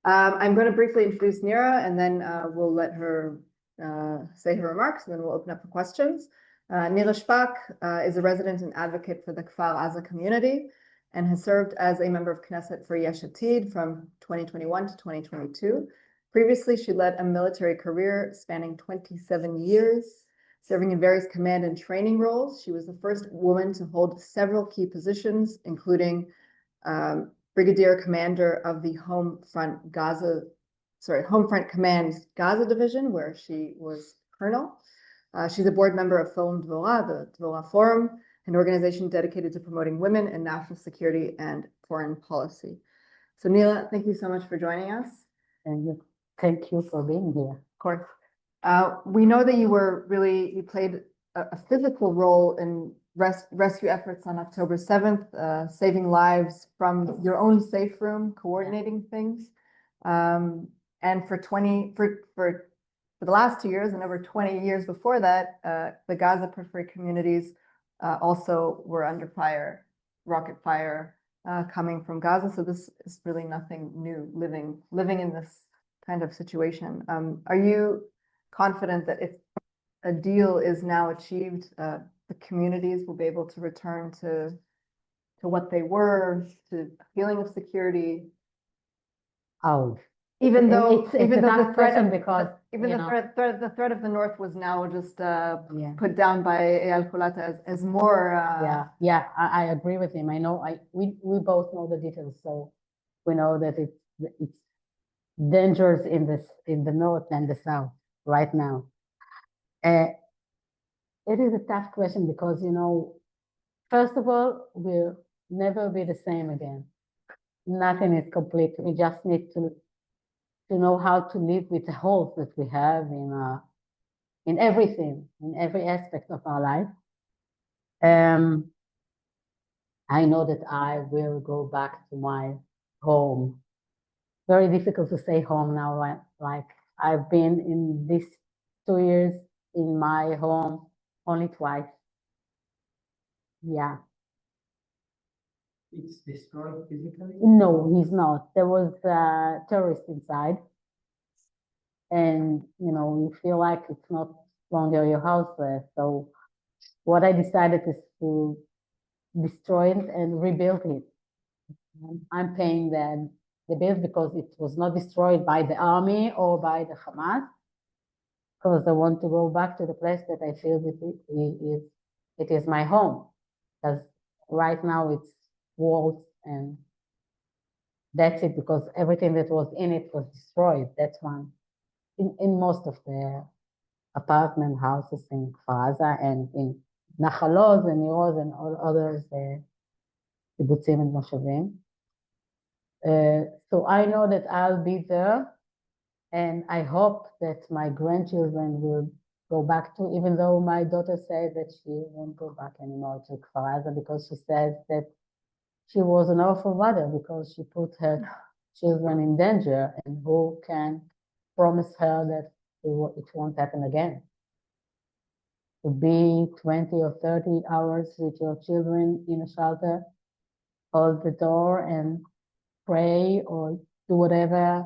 I'm going to briefly introduce Nira, and then we'll let her say her remarks, and then we'll open up for questions. Nira Shpak is a resident and advocate for the Kfar Aza community and has served as a member of Knesset for Yesh Atid from 2021 to 2022. Previously, she led a military career spanning 27 years, serving in various command and training roles. She was the first woman to hold several key positions, including Brigadier Commander of the Home Front Command Gaza Division, where she was colonel. She's a board member of Forum Dvorah, the Dvorah Forum, an organization dedicated to promoting women in national security and foreign policy. So Nira, thank you so much for joining us. Thank you for being here. Of course. We know that you played a physical role in rescue efforts on October 7th, saving lives from your own safe room, coordinating things. And for the last 2 years and over 20 years before that, the Gaza periphery communities also were under fire, rocket fire coming from Gaza. So this is really nothing new, living in this kind of situation. Are you confident that if a deal is now achieved, the communities will be able to return to what they were, to a feeling of security? Even though the threat of the North was now just put down by Eyal Kolata as more. I agree with him. I know. We both know the details, so we know that it's dangerous in the North and the South right now. It is a tough question because, first of all, we'll never be the same again. Nothing is complete. We just need to know how to live with the holes that we have in everything, in every aspect of our life. I know that I will go back to my home. Very difficult to say home now. Like I've been in these 2 years in my home only twice. Yeah. It's destroyed physically? No, he's not. There was a terrorist inside. And, you feel like it's not longer your house there. So what I decided is to destroy it and rebuild it. I'm paying the bills because it was not destroyed by the army or by the Hamas. Because I want to go back to the place that I feel it is my home. Because right now it's walls and that's it, because everything that was in it was destroyed. That's one. In most of the apartment houses in Kfar Aza and in Nachalos and Niroz and all others, Kibbutzim and Moshavim. So I know that I'll be there. And I hope that my grandchildren will go back to, even though my daughter said that she won't go back anymore to Kfar Aza because she said that she was an awful mother because she put her children in danger, and who can promise her that it won't happen again? To be 20 or 30 hours with your children in a shelter, hold the door and pray or do whatever,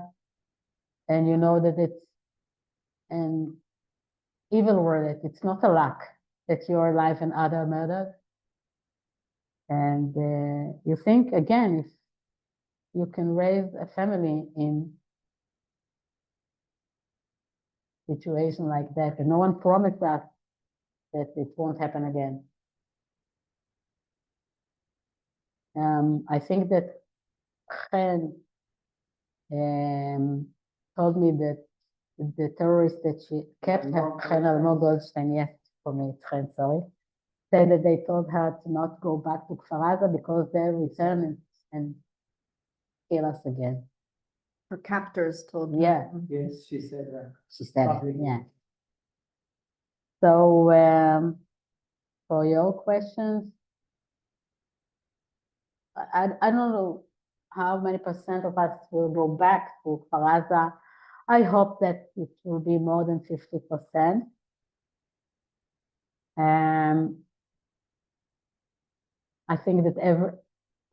and you know that it's an evil word, that it's not a luck that your life and other murdered. And you think, again, if you can raise a family in a situation like that, and no one promised us that it won't happen again. I think that Chen told me that the terrorist that she kept her, Chen Almog Goldstein, yes, for me, it's Chen, sorry, said that they told her to not go back to Kfar Aza because they'll return and kill us again. Her captors told her. Yeah. Yes, she said that. She said it, yeah. So for your questions, I don't know how many percent of us will go back to Kfar Aza. I hope that it will be more than 50%. I think that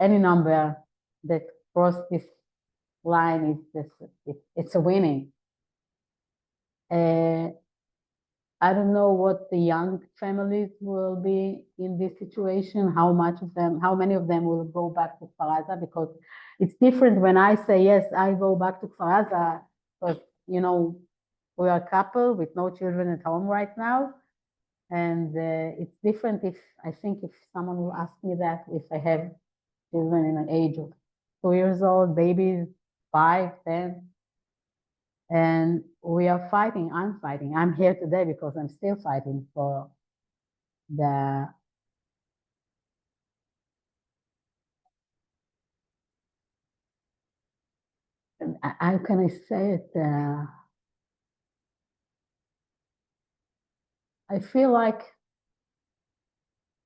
any number that cross this line is this, it's a winning. I don't know what the young families will be in this situation, how many of them will go back to Kfar Aza, because it's different when I say, yes, I go back to Kfar Aza, because, you know, we are a couple with no children at home right now. And it's different I think if someone will ask me that, if I have children in an age of 2 years old, babies, 5, 10. And we are fighting, I'm fighting. I'm here today because I'm still fighting for the how can I say it? I feel like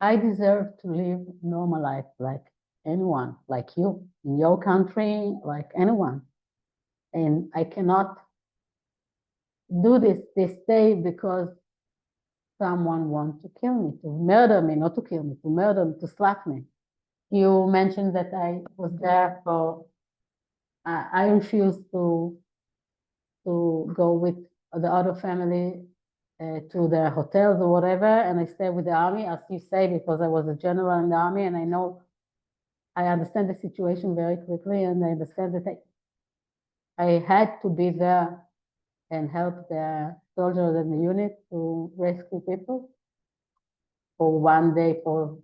I deserve to live normal life like anyone, like you, in your country, like anyone. And I cannot do this day because someone wants to kill me, to murder me, not to kill me, to murder me, to slap me. You mentioned that I was there for, I refused to go with the other family to their hotels or whatever, and I stayed with the army, as you say, because I was a general in the army, and I understand the situation very quickly, and I understand that I had to be there and help the soldiers in the unit to rescue people. For one day, for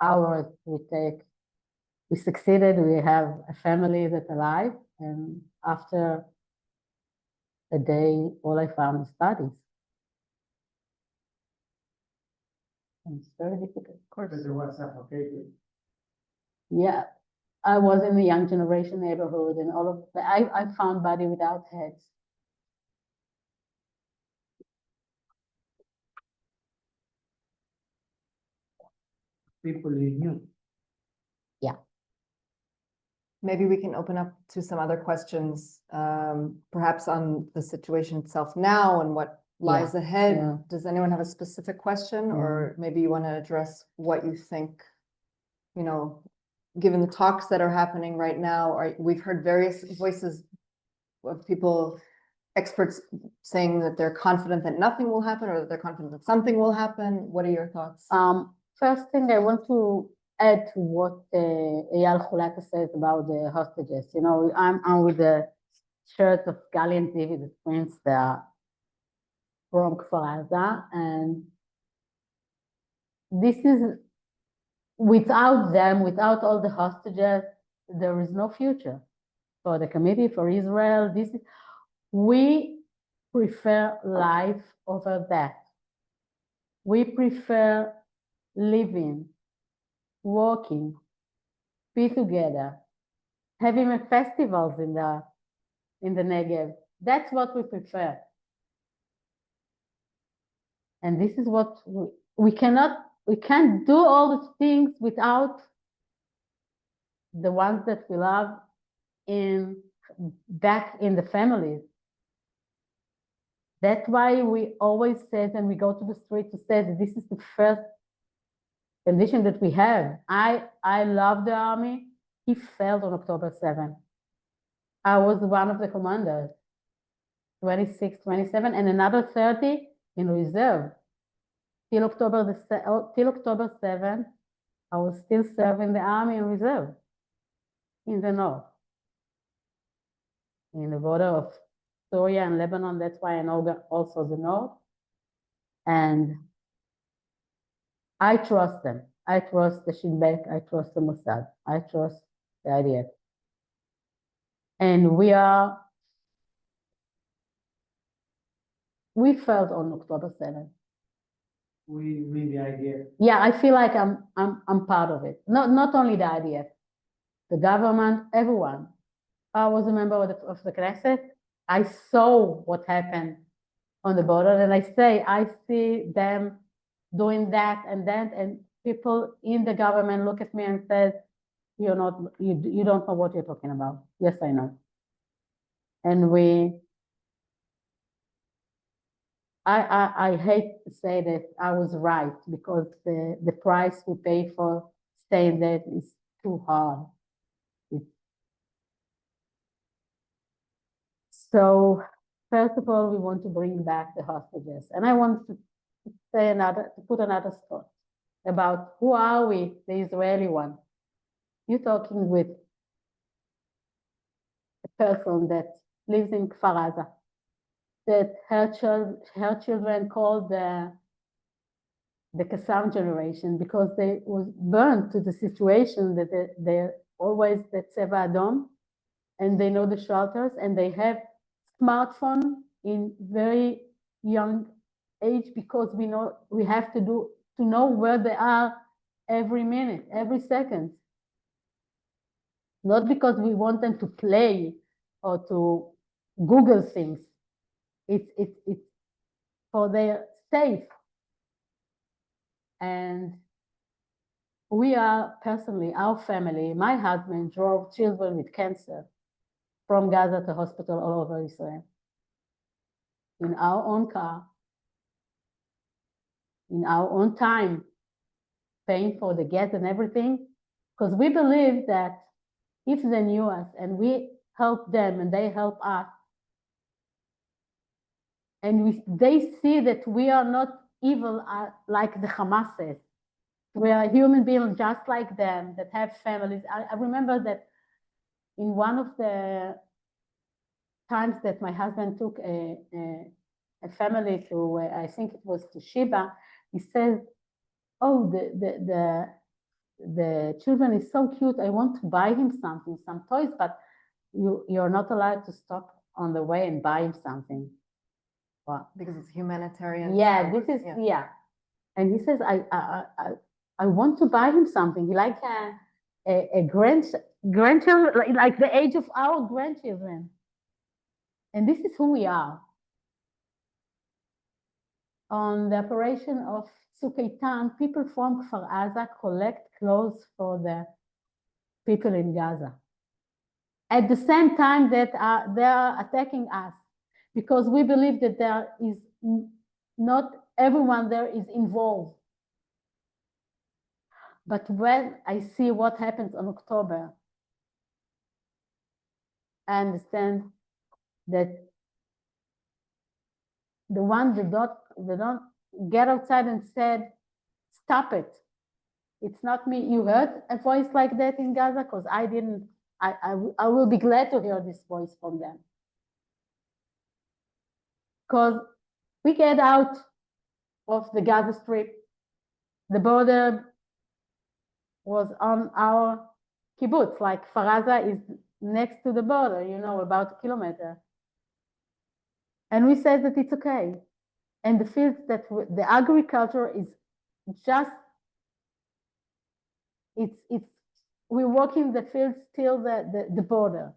hours, we succeeded, we have a family that's alive, and after a day, all I found is bodies. And it's very difficult. Of course, there was suffocated. Yeah, I was in the young generation neighborhood, and all of I found body without heads. People you knew. Maybe we can open up to some other questions, perhaps on the situation itself now and what lies ahead. Yeah. Does anyone have a specific question, or maybe you want to address what you think, you know, given the talks that are happening right now, we've heard various voices of people, experts saying that they're confident that nothing will happen or that they're confident that something will happen. What are your thoughts? First thing I want to add to what Eyal Hulata says about the hostages. You know, I'm with the shirt of Gali and Zivi, the twins, they are from Kfar Aza, and this is, without them, without all the hostages, there is no future for the committee, for Israel. We prefer life over death. We prefer living, walking, be together, having festivals in the Negev. That's what we prefer. And this is what we can't do all the things without the ones that we love back in the families. That's why we always say, and we go to the street to say that this is the first condition that we have. I love the army. He failed on October 7th. I was one of the commanders, 26, 27, and another 30 in reserve. Till October 7th, I was still serving the army in reserve in the north, in the border of Syria and Lebanon. That's why I know also the north. And I trust them. I trust the Shin Bet. I trust the Mossad. I trust the IDF. And we felt on October 7th. We mean the idea. Yeah, I feel like I'm part of it. Not only the IDF, the government, everyone. I was a member of the Knesset. I saw what happened on the border, and I see them doing that and that, and people in the government look at me and says, you don't know what you're talking about. Yes, I know. And I hate to say that I was right, because the price we pay for staying there is too hard. So first of all, we want to bring back the hostages. And I want to say to put another thought about who are we, the Israeli one. You're talking with a person that lives in Kfar Aza, that her children called the Qassam generation because they was burned to the situation that they're always the Tzeva Adom, and they know the shelters, and they have smartphone in very young age because we have to know where they are every minute, every second. Not because we want them to play or to Google things. It's for their safe. And we are personally, our family, my husband drove children with cancer from Gaza to hospital all over Israel in our own car, in our own time, paying for the gas and everything, because we believe that if they knew us and we help them and they help us, and they see that we are not evil like the Hamas says. We are human beings just like them that have families. I remember that in one of the times that my husband took a family to, I think it was to Sheba, he says, oh, the children is so cute. I want to buy him something, some toys, but you're not allowed to stop on the way and buy him something. Well, because it's humanitarian. Yeah, this is, yeah. And he says, I want to buy him something. He like a grandchildren, like the age of our grandchildren. And this is who we are. On the operation of Tzuk people from Kfar Aza collect clothes for the people in Gaza. At the same time that they are attacking us, because we believe that there is not everyone there is involved. But when I see what happens on October, I understand that the ones that don't get outside and said, stop it. It's not me. You heard a voice like that in Gaza? Because I didn't. I will be glad to hear this voice from them. Because we get out of the Gaza Strip. The border was on our kibbutz, like Kfar Aza is next to the border, about a kilometer. And we said that it's okay. And the fields that the agriculture is just, we're working the fields till the border.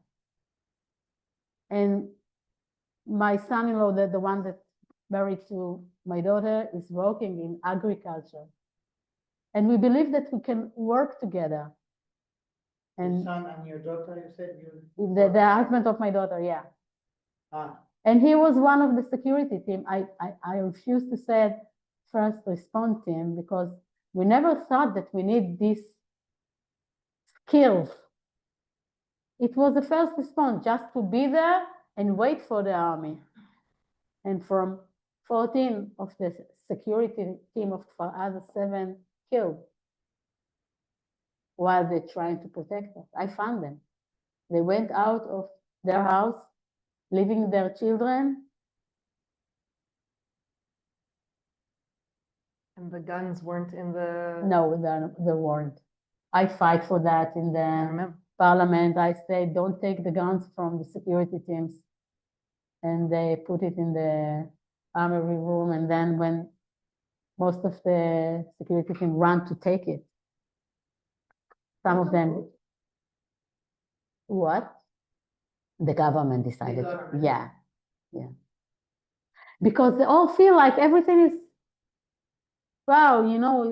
And my son-in-law, the one that married to my daughter, is working in agriculture. And we believe that we can work together. And your son and your daughter, you said the husband of my daughter, yeah. Ah. And he was one of the security team. I refused to say first response team because we never thought that we need these skills. It was the first response, just to be there and wait for the army. And from 14 of the security team of Kfar Aza, 7 killed while they're trying to protect us. I found them. They went out of their house, leaving their children. And the guns weren't in the... No, they weren't. I fight for that in the parliament. I say, don't take the guns from the security teams. And they put it in the armory room. And then when most of the security team ran to take it, some of them... What? The government decided. Yeah. Because they all feel like everything is, wow,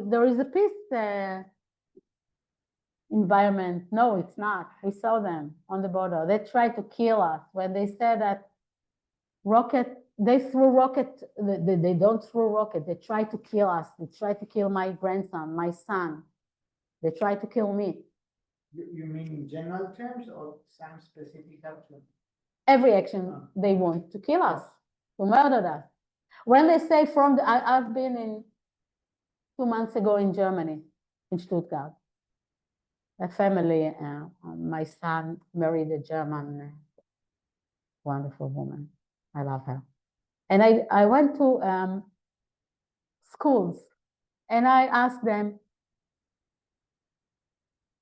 there is a peace environment. No, it's not. We saw them on the border. They tried to kill us when they said that they threw rocket. They don't throw rocket. They try to kill us. They try to kill my grandson, my son. They try to kill me. You mean in general terms or some specific action? every action they want to kill us, to murder us. When they say I've been in 2 months ago in Germany, in Stuttgart. A family, my son married a German, wonderful woman. I love her. And I went to schools and I asked them,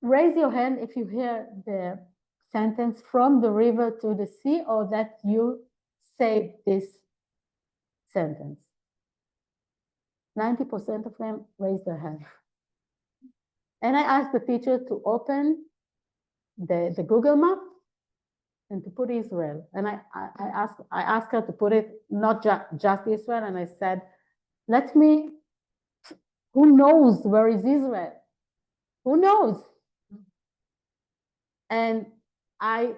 raise your hand if you hear the sentence from the river to the sea, or that you say this sentence. 90% of them raised their hand. And I asked the teacher to open the Google map and to put Israel. And I asked her to put it not just Israel. And I said, who knows where is Israel? Who knows? And I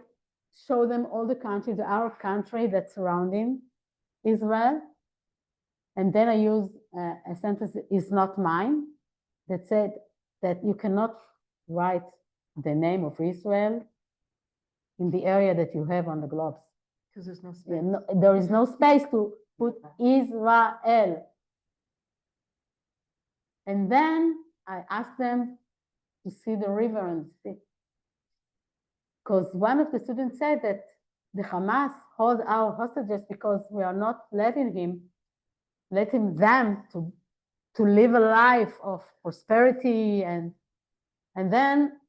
show them all the countries, our country that's surrounding Israel. And then I use a sentence, is not mine, that said that you cannot write the name of Israel in the area that you have on the globes. Because there's no space. Yeah, there is no space to put Israel. And then I asked them to see the river and see. Because one of the students said that the Hamas hold our hostages because we are not letting them to live a life of prosperity. And then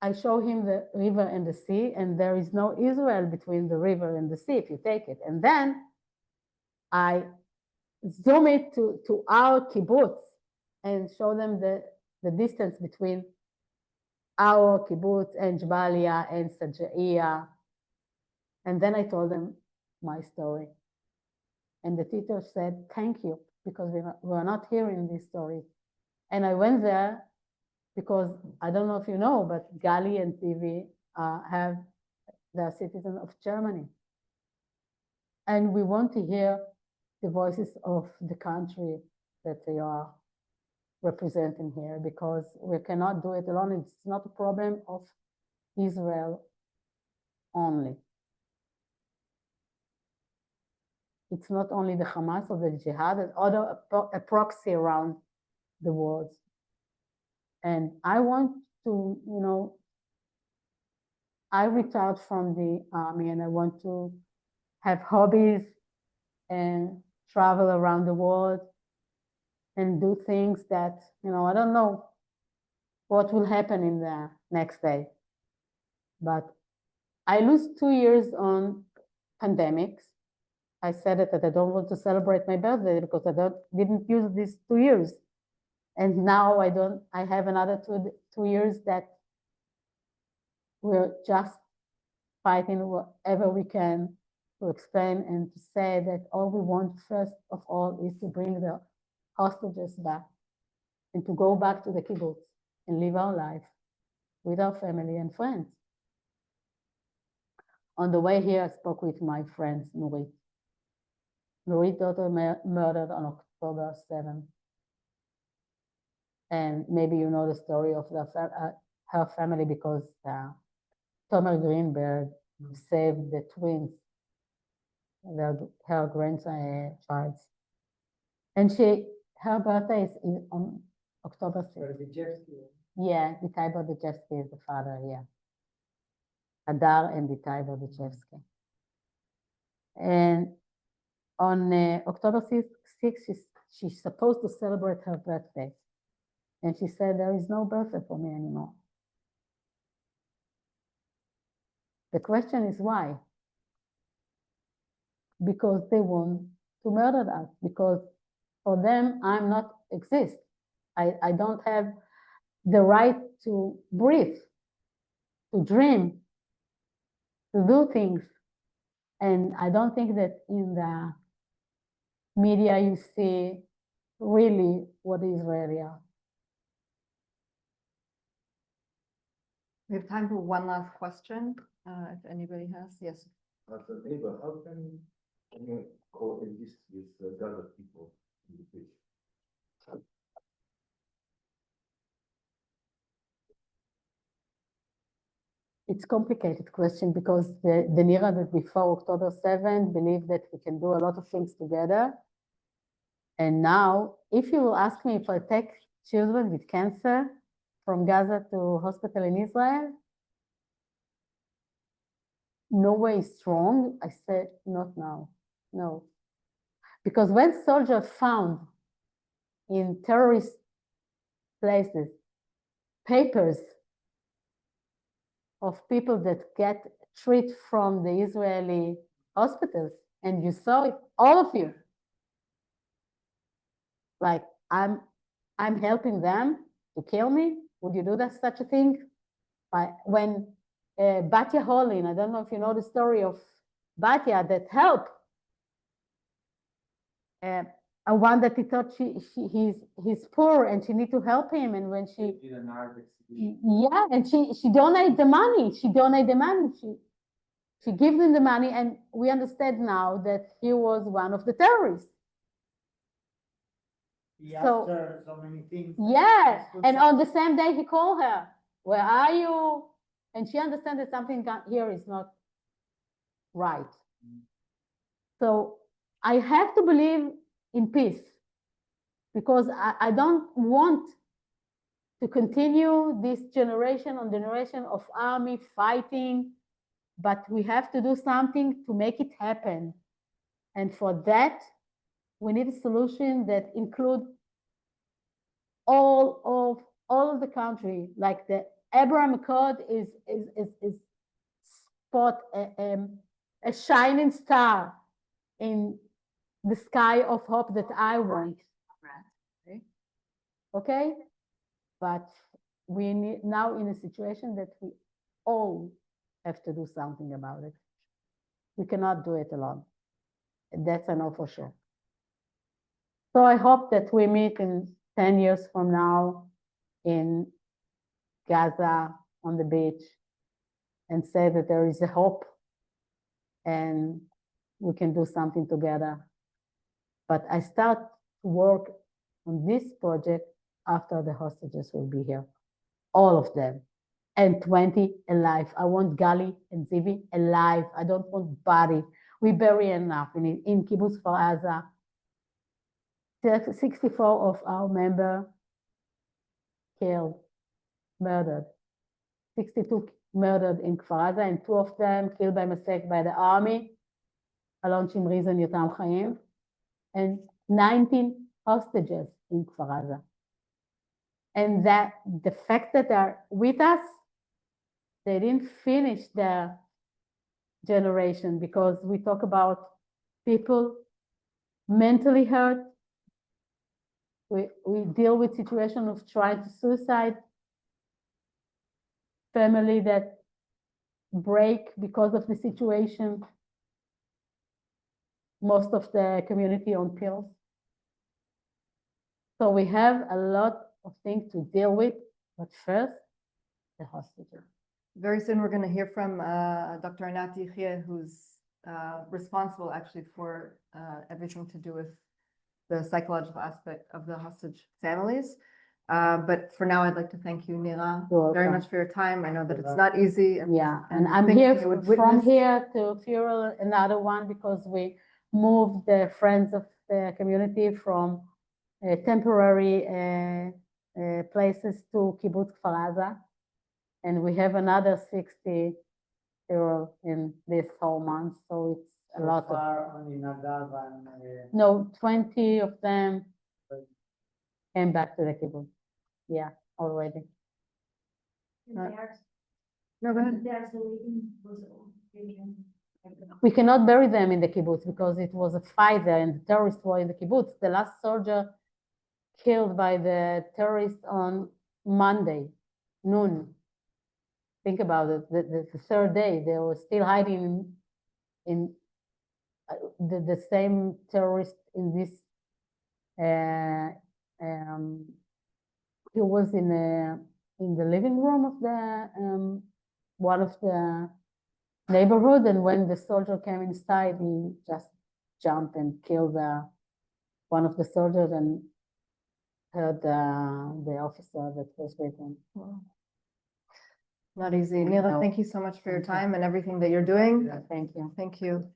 I show him the river and the sea, and there is no Israel between the river and the sea if you take it. And then I zoom it to our kibbutz and show them the distance between our kibbutz and Jbalia and Sajaiya. And then I told them my story. And the teacher said, thank you, because we're not hearing this story. And I went there because I don't know if you know, but Gali and Tivi they're citizens of Germany. And we want to hear the voices of the country that they are representing here, because we cannot do it alone. It's not a problem of Israel only. It's not only the Hamas or the jihad, and other a proxy around the world. And I want to, I retired from the army and I want to have hobbies and travel around the world and do things that, I don't know what will happen in the next day. But I lose 2 years on pandemics. I said that I don't want to celebrate my birthday because I didn't use these 2 years. And now I have another 2 years that we're just fighting whatever we can to explain and to say that all we want first of all is to bring the hostages back and to go back to the kibbutz and live our life with our family and friends. On the way here, I spoke with my friend, Nurit. Nurit's daughter murdered on October 7th. And maybe you know the story of her family because Tomer Greenberg saved the twins, her grandchild. And her birthday is on October 6th. Yeah, Itai Berdichevsky is the father, yeah. Adar and Itai Berdichevsky. And on October 6th, she's supposed to celebrate her birthday. And she said, there is no birthday for me anymore. The question is why? Because they want to murder us. Because for them, I'm not exist. I don't have the right to breathe, to dream, to do things. And I don't think that in the media you see really what Israeli are. We have time for one last question, if anybody has. Yes. As a neighbor, how can you coexist with Gaza people in the fish? It's complicated question because the Nira that before October 7 believed that we can do a lot of things together. And now, if you will ask me if I take children with cancer from Gaza to hospital in Israel, Norway is strong. I said, not now, no. Because when soldiers found in terrorist places papers of people that get treated from the Israeli hospitals, and you saw it, all of you, like, I'm helping them to kill me. Would you do that, such a thing? When Batya Holin, I don't know if you know the story of Batya that helped. A one that he thought he's poor and she need to help him, and when she yeah, and she donate the money. She donate the money. She gives him the money, and we understand now that he was one of the terrorists. He So- asked her so many things. Yeah, and on the same day he called her. Where are you? And she understands that something here is not right. So I have to believe in peace, because I don't want to continue this generation on generation of army fighting, but we have to do something to make it happen. And for that, we need a solution that includes all of the country. Like the Abraham Accord is spot a shining star in the sky of hope that I want. Okay? But we need now in a situation that we all have to do something about it. We cannot do it alone. That's I know for sure. So I hope that we meet in 10 years from now in Gaza on the beach and say that there is a hope and we can do something together. But I start to work on this project after the hostages will be here, all of them, and 20 alive. I want Gali and Zivi alive. I don't want body. We bury enough in Kibbutz Kfar Aza. 64 of our members killed, murdered. 62 murdered in Kfar Aza, and 2 of them killed by mistake by the army, Alon Shimriz and Yotam Chaim, and 19 hostages in Kfar Aza. And that the fact that they're with us, they didn't finish their generation, because we talk about people mentally hurt. We deal with situation of trying to suicide, family that break because of the situation, most of the community on pills. So we have a lot of things to deal with, but first, the hostages. Very soon, we're going to hear from Dr. Anat Yichye, who's responsible actually for everything to do with the psychological aspect of the hostage families. But for now, I'd like to thank you, Nira, You're very welcome. much for your time. I know that it's not easy. Yeah, and and I'm things here that you would from witness. here to fuel another one, because we moved the friends of the community from temporary places to Kibbutz Kfar Aza, and we have another 60 euro in this whole month, so it's a lot of. Only Nadav and No, 20 of them came back to the kibbutz. Yeah, already. No, go ahead. We cannot bury them in the kibbutz because it was a fight there and the terrorists were in the kibbutz. The last soldier killed by the terrorists on Monday noon. Think about it. The third day, they were still hiding in the same terrorist in this. He was in the living room of the one of the neighborhood, and when the soldier came inside, he just jumped and killed one of the soldiers and hurt the officer that was with him. Wow. Not easy. Nira, No. thank you so much for your Thank you. time and everything that you're doing. Thank you. Thank you.